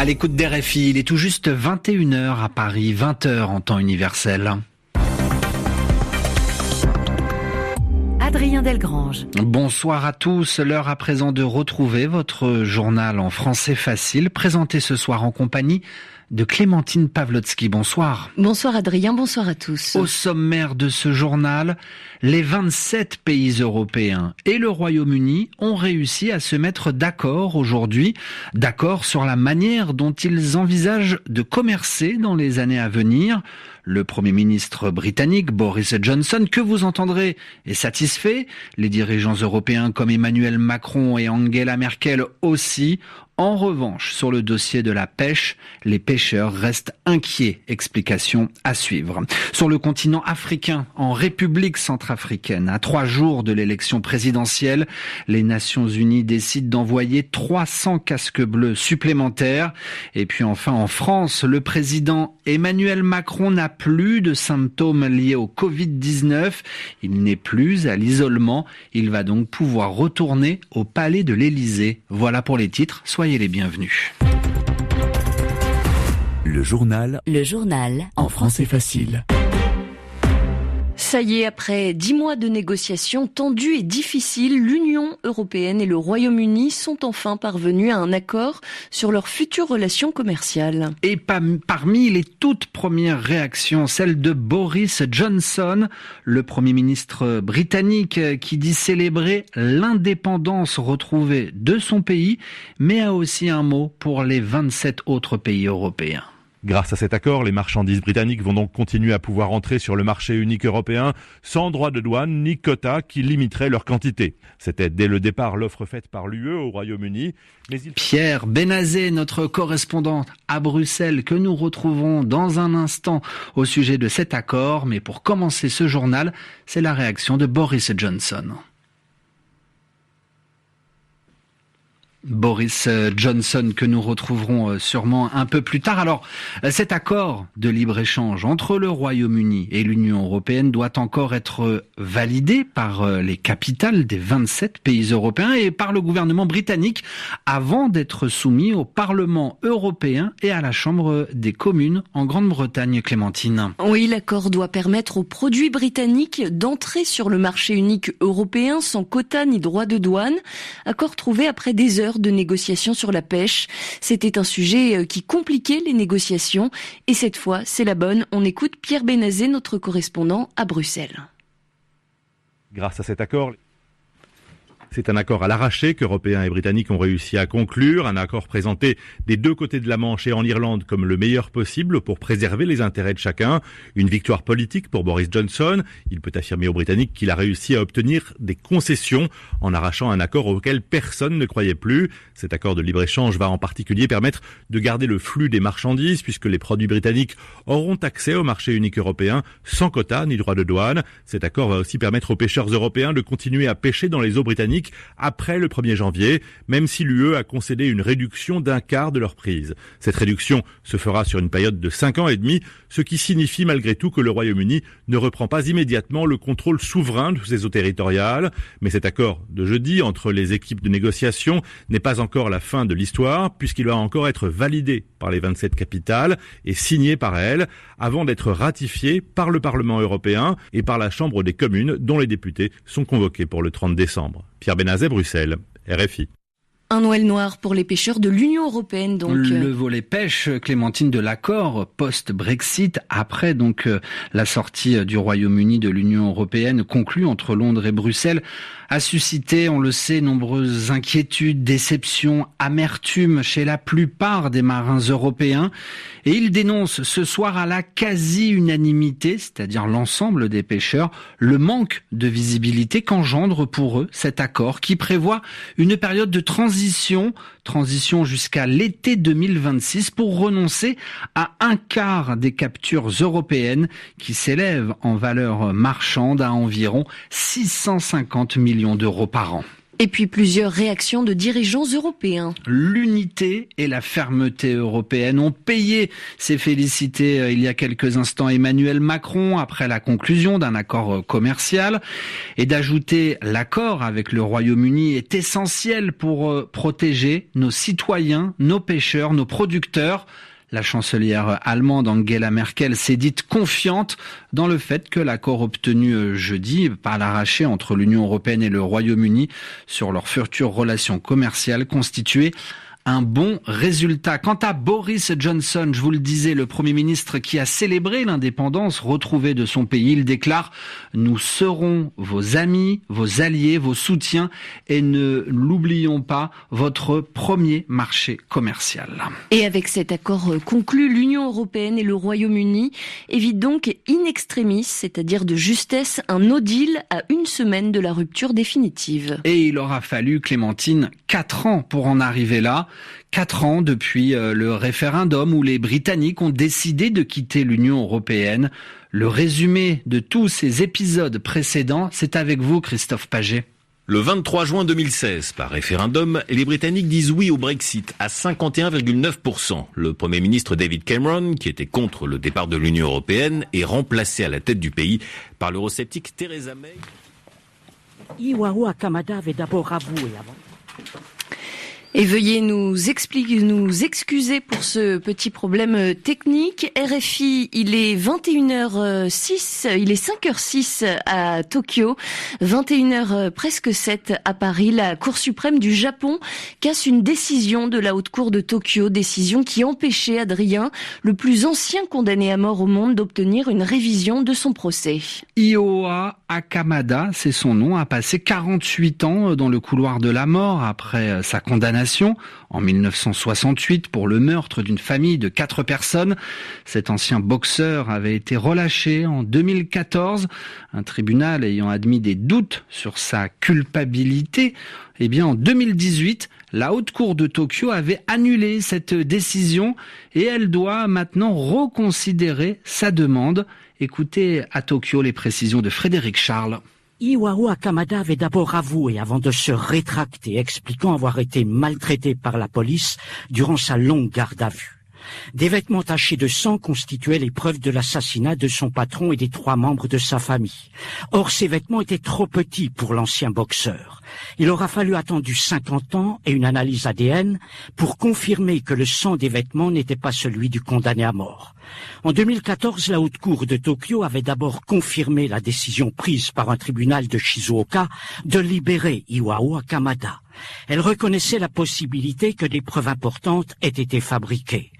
À l'écoute d'RFI, il est tout juste 21h à Paris, 20h en temps universel. Adrien Delgrange. Bonsoir à tous, l'heure à présent de retrouver votre journal en français facile, présenté ce soir en compagnie de Clémentine Pavlotsky. Bonsoir. Bonsoir Adrien, bonsoir à tous. Au sommaire de ce journal, les 27 pays européens et le Royaume-Uni ont réussi à se mettre d'accord aujourd'hui, d'accord sur la manière dont ils envisagent de commercer dans les années à venir. Le Premier ministre britannique Boris Johnson, que vous entendrez, est satisfait. Les dirigeants européens comme Emmanuel Macron et Angela Merkel aussi. En revanche, sur le dossier de la pêche, les pêcheurs restent inquiets. Explication à suivre. Sur le continent africain, en République centrafricaine, à 3 jours de l'élection présidentielle, les Nations Unies décident d'envoyer 300 casques bleus supplémentaires. Et puis enfin, en France, le président Emmanuel Macron n'a plus de symptômes liés au Covid-19. Il n'est plus à l'isolement. Il va donc pouvoir retourner au palais de l'Élysée. Voilà pour les titres. Soyez les bienvenus. Le journal En français facile. Ça y est, après 10 mois de négociations tendues et difficiles, l'Union européenne et le Royaume-Uni sont enfin parvenus à un accord sur leurs futures relations commerciales. Et parmi les toutes premières réactions, celle de Boris Johnson, le Premier ministre britannique, qui dit célébrer l'indépendance retrouvée de son pays, mais a aussi un mot pour les 27 autres pays européens. Grâce à cet accord, les marchandises britanniques vont donc continuer à pouvoir entrer sur le marché unique européen sans droit de douane ni quota qui limiterait leur quantité. C'était dès le départ l'offre faite par l'UE au Royaume-Uni. Pierre Benazet, notre correspondant à Bruxelles, que nous retrouvons dans un instant au sujet de cet accord. Mais pour commencer ce journal, c'est la réaction de Boris Johnson. Boris Johnson, que nous retrouverons sûrement un peu plus tard. Alors, cet accord de libre-échange entre le Royaume-Uni et l'Union européenne doit encore être validé par les capitales des 27 pays européens et par le gouvernement britannique avant d'être soumis au Parlement européen et à la Chambre des communes en Grande-Bretagne. Clémentine. Oui, l'accord doit permettre aux produits britanniques d'entrer sur le marché unique européen sans quota ni droit de douane. Accord trouvé après des heures de négociations sur la pêche. C'était un sujet qui compliquait les négociations. Et cette fois, c'est la bonne. On écoute Pierre Benazet, notre correspondant à Bruxelles. Grâce à cet accord, c'est un accord à l'arraché qu'Européens et Britanniques ont réussi à conclure, un accord présenté des deux côtés de la Manche et en Irlande comme le meilleur possible pour préserver les intérêts de chacun. Une victoire politique pour Boris Johnson. Il peut affirmer aux Britanniques qu'il a réussi à obtenir des concessions en arrachant un accord auquel personne ne croyait plus. Cet accord de libre-échange va en particulier permettre de garder le flux des marchandises puisque les produits britanniques auront accès au marché unique européen sans quota ni droit de douane. Cet accord va aussi permettre aux pêcheurs européens de continuer à pêcher dans les eaux britanniques après le 1er janvier, même si l'UE a concédé une réduction d'un quart de leur prise. Cette réduction se fera sur une période de 5 ans et demi, ce qui signifie malgré tout que le Royaume-Uni ne reprend pas immédiatement le contrôle souverain de ses eaux territoriales. Mais cet accord de jeudi entre les équipes de négociation n'est pas encore la fin de l'histoire, puisqu'il va encore être validé par les 27 capitales et signé par elles, avant d'être ratifié par le Parlement européen et par la Chambre des communes, dont les députés sont convoqués pour le 30 décembre. Pierre Benazet, Bruxelles, RFI. Un Noël noir pour les pêcheurs de l'Union européenne, donc. Le volet pêche, Clémentine, de l'accord post-Brexit, après donc la sortie du Royaume-Uni de l'Union européenne, conclue entre Londres et Bruxelles, a suscité, on le sait, nombreuses inquiétudes, déceptions, amertume chez la plupart des marins européens. Et ils dénoncent ce soir à la quasi-unanimité, c'est-à-dire l'ensemble des pêcheurs, le manque de visibilité qu'engendre pour eux cet accord qui prévoit une période de transition jusqu'à l'été 2026 pour renoncer à un quart des captures européennes qui s'élèvent en valeur marchande à environ 650 millions d'euros par an. Et puis plusieurs réactions de dirigeants européens. L'unité et la fermeté européenne ont payé, s'est félicité il y a quelques instants Emmanuel Macron après la conclusion d'un accord commercial. Et d'ajouter l'accord avec le Royaume-Uni est essentiel pour protéger nos citoyens, nos pêcheurs, nos producteurs. La chancelière allemande Angela Merkel s'est dite confiante dans le fait que l'accord obtenu jeudi par l'arraché entre l'Union européenne et le Royaume-Uni sur leurs futures relations commerciales constituait un bon résultat. Quant à Boris Johnson, je vous le disais, le Premier ministre qui a célébré l'indépendance retrouvée de son pays, il déclare « Nous serons vos amis, vos alliés, vos soutiens et ne l'oublions pas, votre premier marché commercial ». Et avec cet accord conclu, l'Union européenne et le Royaume-Uni évitent donc in extremis, c'est-à-dire de justesse, un no deal à une semaine de la rupture définitive. Et il aura fallu, Clémentine, 4 ans pour en arriver là. 4 ans depuis le référendum où les Britanniques ont décidé de quitter l'Union européenne. Le résumé de tous ces épisodes précédents, c'est avec vous, Christophe Paget. Le 23 juin 2016, par référendum, les Britanniques disent oui au Brexit à 51,9%. Le Premier ministre David Cameron, qui était contre le départ de l'Union européenne, est remplacé à la tête du pays par l'eurosceptique Theresa May. Iwawa Kamada avait d'abord avoué avant. Et veuillez nous excuser pour ce petit problème technique. RFI, il est 21h06, il est 5h06 à Tokyo, 21h presque 7 à Paris. La Cour suprême du Japon casse une décision de la Haute Cour de Tokyo, décision qui empêchait Adrien, le plus ancien condamné à mort au monde, d'obtenir une révision de son procès. Ioa Akamada, c'est son nom, a passé 48 ans dans le couloir de la mort après sa condamnation en 1968 pour le meurtre d'une famille de 4 personnes. Cet ancien boxeur avait été relâché en 2014, un tribunal ayant admis des doutes sur sa culpabilité. Eh bien, en 2018, la Haute Cour de Tokyo avait annulé cette décision et elle doit maintenant reconsidérer sa demande. Écoutez à Tokyo les précisions de Frédéric Charles. Iwawa Kamada avait d'abord avoué avant de se rétracter, expliquant avoir été maltraité par la police durant sa longue garde à vue. Des vêtements tachés de sang constituaient les preuves de l'assassinat de son patron et des 3 membres de sa famille. Or, ces vêtements étaient trop petits pour l'ancien boxeur. Il aura fallu attendre 50 ans et une analyse ADN pour confirmer que le sang des vêtements n'était pas celui du condamné à mort. En 2014, la Haute Cour de Tokyo avait d'abord confirmé la décision prise par un tribunal de Shizuoka de libérer Iwawa Kamada. Elle reconnaissait la possibilité que des preuves importantes aient été fabriquées.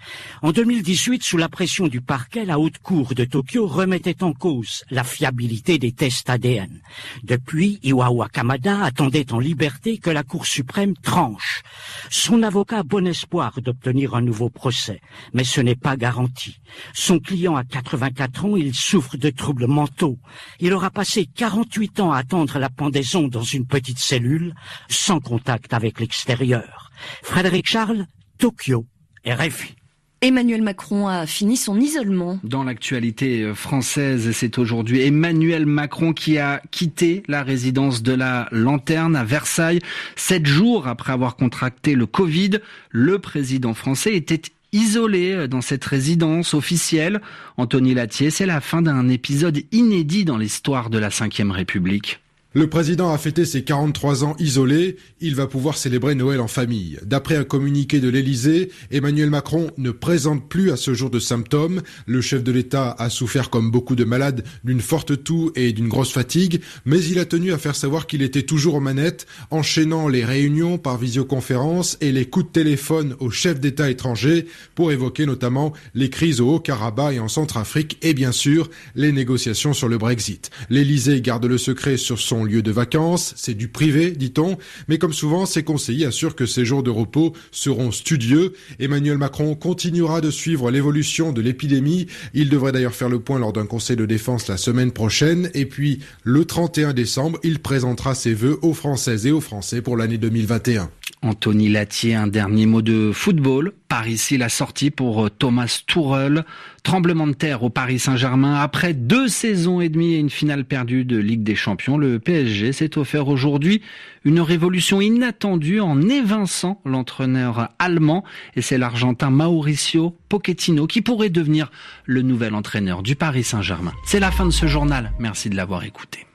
En 2018, sous la pression du parquet, la Haute Cour de Tokyo remettait en cause la fiabilité des tests ADN. Depuis, Iwawa Kamada attendait en liberté que la Cour suprême tranche. Son avocat a bon espoir d'obtenir un nouveau procès, mais ce n'est pas garanti. Son client a 84 ans, il souffre de troubles mentaux. Il aura passé 48 ans à attendre la pendaison dans une petite cellule, sans contact avec l'extérieur. Frédéric Charles, Tokyo, RFI. Emmanuel Macron a fini son isolement. Dans l'actualité française, c'est aujourd'hui Emmanuel Macron qui a quitté la résidence de la Lanterne à Versailles. 7 jours après avoir contracté le Covid, le président français était isolé dans cette résidence officielle. Anthony Lattier, c'est la fin d'un épisode inédit dans l'histoire de la Ve République. Le président a fêté ses 43 ans isolé, il va pouvoir célébrer Noël en famille. D'après un communiqué de l'Élysée, Emmanuel Macron ne présente plus à ce jour de symptômes. Le chef de l'État a souffert comme beaucoup de malades d'une forte toux et d'une grosse fatigue, mais il a tenu à faire savoir qu'il était toujours aux manettes, enchaînant les réunions par visioconférence et les coups de téléphone aux chefs d'État étrangers pour évoquer notamment les crises au Haut-Karabakh et en Centrafrique et bien sûr les négociations sur le Brexit. L'Élysée garde le secret sur son lieu de vacances, c'est du privé, dit-on, mais comme souvent, ses conseillers assurent que ces jours de repos seront studieux. Emmanuel Macron continuera de suivre l'évolution de l'épidémie. Il devrait d'ailleurs faire le point lors d'un conseil de défense la semaine prochaine. Et puis, le 31 décembre, il présentera ses vœux aux Françaises et aux Français pour l'année 2021. Anthony Latier, un dernier mot de football. Par ici, la sortie pour Thomas Tuchel. Tremblement de terre au Paris Saint-Germain. Après 2 saisons et demie et une finale perdue de Ligue des Champions, le PSG s'est offert aujourd'hui une révolution inattendue en évinçant l'entraîneur allemand. Et c'est l'Argentin Mauricio Pochettino qui pourrait devenir le nouvel entraîneur du Paris Saint-Germain. C'est la fin de ce journal. Merci de l'avoir écouté.